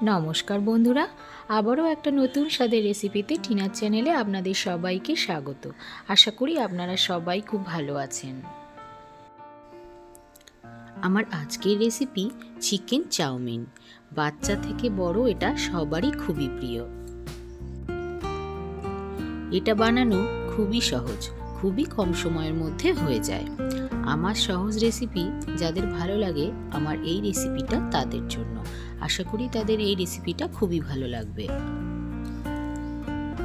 নমস্কার বন্ধুরা, আবারও একটা নতুন স্বাদের রেসিপিতে টিনার চ্যানেলে আপনাদের সবাইকে স্বাগত। আশা করি আপনারা সবাই খুব ভালো আছেন। আমার আজকের রেসিপি চিকেন চাউমিন। বাচ্চা থেকে বড় এটা সবারই খুবই প্রিয়। এটা বানানো খুবই সহজ, খুবই কম সময়ের মধ্যে হয়ে যায়। আমার সহজ রেসিপি যাদের ভালো লাগে, আমার এই রেসিপিটা তাদের জন্য। আশা করি তাদের এই রেসিপিটা খুবই ভালো লাগবে।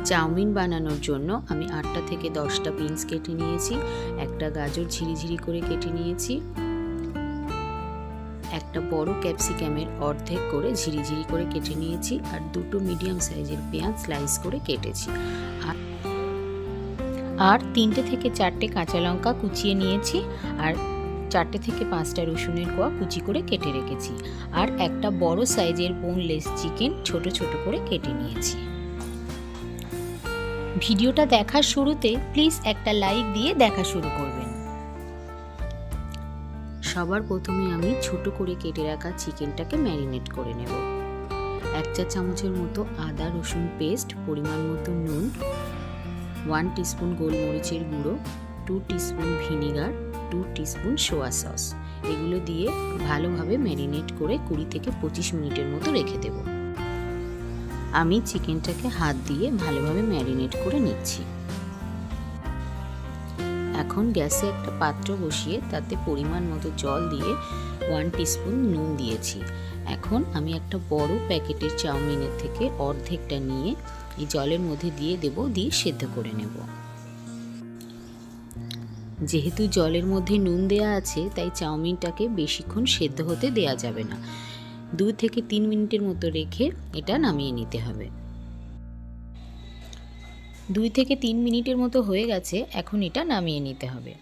চাউমিন বানানোর জন্য আমি 8টা থেকে 10টা বিনস কেটে নিয়েছি, একটা গাজর ঝিরিঝিরি করে কেটে নিয়েছি, একটা বড় ক্যাপসিকামের অর্ধেক করে ঝিরিঝিরি করে কেটে নিয়েছি, আর দুটো মিডিয়াম সাইজের পেঁয়াজ স্লাইস করে কেটেছি, আর 3টে থেকে 4টে কাঁচা লঙ্কা কুচিয়ে নিয়েছি, আর 4টে থেকে 5টা রসুনের কোয়া কুচি করে কেটে রেখেছি, আর একটা বড় সাইজের বোনলেস চিকেন ছোট ছোট করে কেটে নিয়েছি। ভিডিওটা দেখার শুরুতে প্লিজ একটা লাইক দিয়ে দেখা শুরু করবেন। সবার প্রথমে আমি ছোট করে কেটে রাখা চিকেনটাকে ম্যারিনেট করে নেব। 1 চা চামচের মতো আদা রসুন পেস্ট, পরিমাণ মতো নুন, 1 টিস্পুন গোলমরিচের গুঁড়ো, 2 টিস্পুন ভিনিগার, 2 টিস্পুন সোয়া সস, এগুলো দিয়ে ভালোভাবে ম্যারিনেট করে 20 থেকে 25 মিনিটের মতো রেখে দেব। আমি চিকেনটাকে হাত দিয়ে ভালোভাবে ম্যারিনেট করে নিচ্ছি। এখন গ্যাসে একটা পাত্র বসিয়ে তাতে পরিমাণ মতো জল দিয়ে 1 টিস্পুন নুন দিয়েছি। এখন আমি একটা বড় প্যাকেটের চাউমিনের থেকে অর্ধেকটা নিয়ে এই জলের মধ্যে দিয়ে দেব, দিয়ে সেদ্ধ করে নেব। যেহেতু জলের মধ্যে নুন দেয়া আছে, তাই চাউমিনটাকে বেশিক্ষণ সেদ্ধ হতে দেয়া যাবে না। 2 থেকে 3 মিনিটের মতো রেখে এটা নামিয়ে নিতে হবে। 2 থেকে 3 মিনিটের মতো হয়ে গেছে, এখন এটা নামিয়ে নিতে হবে।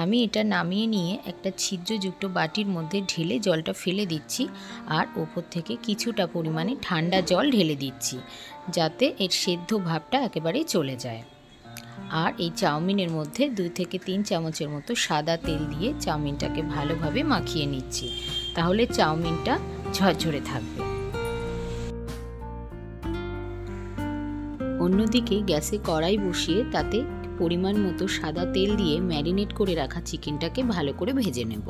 আমি এটা নামিয়ে নিয়ে একটা ছিদ্রযুক্ত বাটির মধ্যে ঢেলে জলটা ফেলে দিচ্ছি, আর ওপর থেকে কিছুটা পরিমাণে ঠান্ডা জল ঢেলে দিচ্ছি, যাতে এর সেদ্ধ ভাবটা একেবারেই চলে যায়। আর এই চাউমিনের মধ্যে 2 থেকে 3 চামচের মতো সাদা তেল দিয়ে চাউমিনটাকে ভালোভাবে মাখিয়ে নিচ্ছি, তাহলে চাউমিনটা ঝরঝরে থাকবে। অন্যদিকে গ্যাসে কড়াই বসিয়ে তাতে পরিমাণ মতো সাদা তেল দিয়ে ম্যারিনেট করে রাখা চিকেনটাকে ভালো করে ভেজে নেব।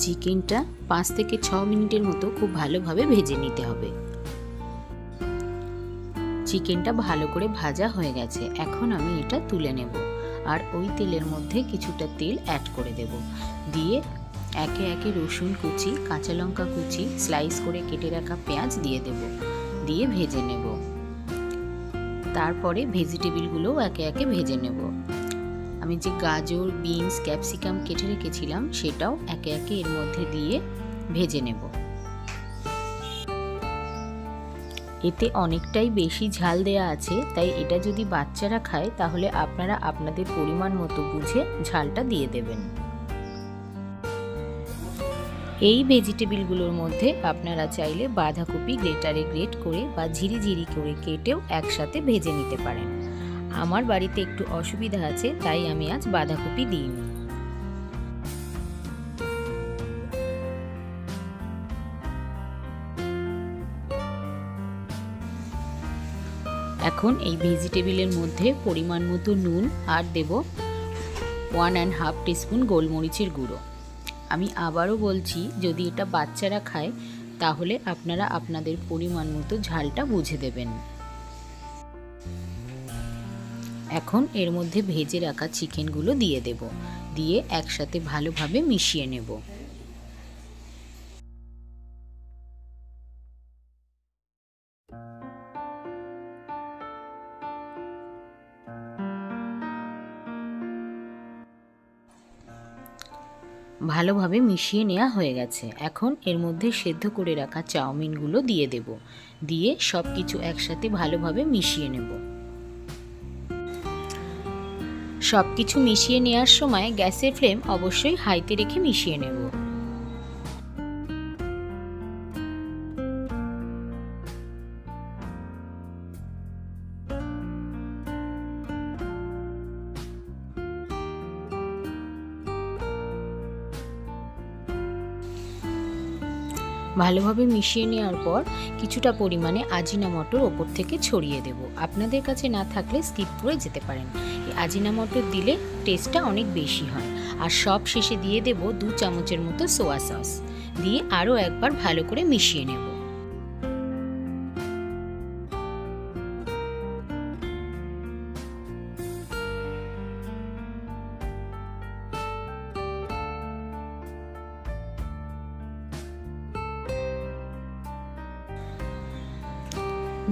চিকেনটা 5 থেকে 6 মিনিটের মতো খুব ভালোভাবে ভেজে নিতে হবে। চিকেনটা ভালো করে ভাজা হয়ে গেছে, এখন আমি এটা তুলে নেব, আর ওই তেলের মধ্যে কিছুটা তেল অ্যাড করে দেব। দিয়ে একে একে রসুন কুচি, কাঁচা লঙ্কা কুচি, স্লাইস করে কেটে রাখা পেঁয়াজ দিয়ে দেব, দিয়ে ভেজে নেব। তারপরে ভেজিটেবিলগুলোও একে একে ভেজে নেব। আমি যে গাজর, বিনস, ক্যাপসিকাম কেটে রেখেছিলাম সেটাও একে একে এর মধ্যে দিয়ে ভেজে নেব। এতে অনেকটাই বেশি ঝাল দেয়া আছে, তাই এটা যদি বাচ্চারা খায় তাহলে আপনারা আপনাদের পরিমাণ মতো বুঝে ঝালটা দিয়ে দেবেন। এই ভেজিটেবিলগুলোর মধ্যে আপনারা চাইলে বাঁধাকপি গ্রেটারে গ্রেট করে বা ঝিরিঝিরি করে কেটেও একসাথে ভেজে নিতে পারেন। আমার বাড়িতে একটু অসুবিধা আছে, তাই আমি আজ বাঁধাকপি দিইনি। এখন এই ভেজিটেবিলের মধ্যে পরিমাণ মতো নুন আর দেব 1.5 টিস্পুন গোলমরিচের গুঁড়ো। আমি আবারও বলছি, যদি এটা বাচ্চারা খায় তাহলে আপনারা আপনাদের পরিমাণ মতো ঝালটা বুঝে দেবেন। এখন এর মধ্যে ভেজে রাখা চিকেনগুলো দিয়ে দেব, দিয়ে একসাথে ভালোভাবে মিশিয়ে নেব। ভালোভাবে মিশিয়ে নেওয়া হয়ে গেছে, এখন এর মধ্যে সেদ্ধ করে রাখা চাউমিনগুলো দিয়ে দেব, দিয়ে সব কিছু একসাথে ভালোভাবে মিশিয়ে নেব। সব কিছু মিশিয়ে নেওয়ার সময় গ্যাসের ফ্লেম অবশ্যই হাইতে রেখে মিশিয়ে নেব। ভালোভাবে মিশিয়ে নেওয়ার পর কিছুটা পরিমাণে আজিনামোটোর ওপর থেকে ছড়িয়ে দেব। আপনাদের কাছে না থাকলে স্কিপ করে যেতে পারেন। এই আজিনামোটো দিলে টেস্টটা অনেক বেশি হয়। আর সব শেষে দিয়ে দেব 2 চামচের মতো সোয়া সস, দিয়ে আরও একবার ভালো করে মিশিয়ে নেব।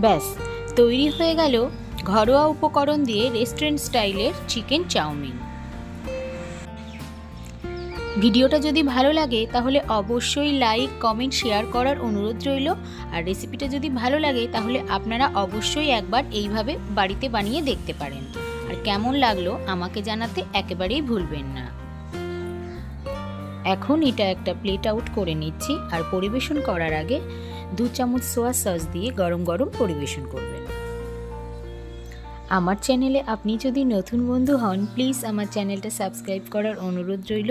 ব্যাস তৈরি হয়ে গেল ঘরোয়া উপকরণ দিয়ে রেস্টুরেন্ট স্টাইলের চিকেন চাউমিন। ভিডিওটা যদি ভালো লাগে তাহলে অবশ্যই লাইক, কমেন্ট, শেয়ার করার অনুরোধ রইল। আর রেসিপিটা যদি ভালো লাগে তাহলে আপনারা অবশ্যই একবার এইভাবে বাড়িতে বানিয়ে দেখতে পারেন। আর কেমন লাগলো আমাকে জানাতে একেবারেই ভুলবেন না। এখন এটা একটা প্লেট আউট করে নিচ্ছি। আর পরিবেশন করার আগে 2 চামচ সোয়া সস দিয়ে গরম গরম পরিবেশন করবেন। আমার চ্যানেলে আপনি যদি নতুন বন্ধু হন, প্লিজ আমার চ্যানেলটা সাবস্ক্রাইব করার অনুরোধ রইল।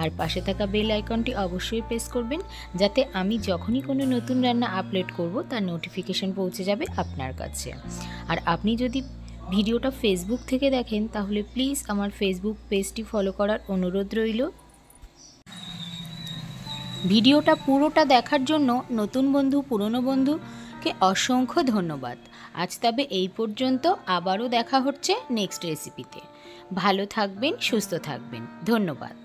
আর পাশে থাকা বেল আইকনটি অবশ্যই প্রেস করবেন, যাতে আমি যখনই কোনো নতুন রান্না আপলোড করব তার নোটিফিকেশন পৌঁছে যাবে আপনার কাছে। আর আপনি যদি ভিডিওটা ফেসবুক থেকে দেখেন তাহলে প্লিজ আমার ফেসবুক পেজটি ফলো করার অনুরোধ রইল। ভিডিওটা পুরোটা দেখার জন্য নতুন বন্ধু, পুরনো বন্ধুকে অসংখ্য ধন্যবাদ। আজ তবে এই পর্যন্ত, আবারও দেখা হচ্ছে নেক্সট রেসিপিতে। ভালো থাকবেন, সুস্থ থাকবেন। ধন্যবাদ।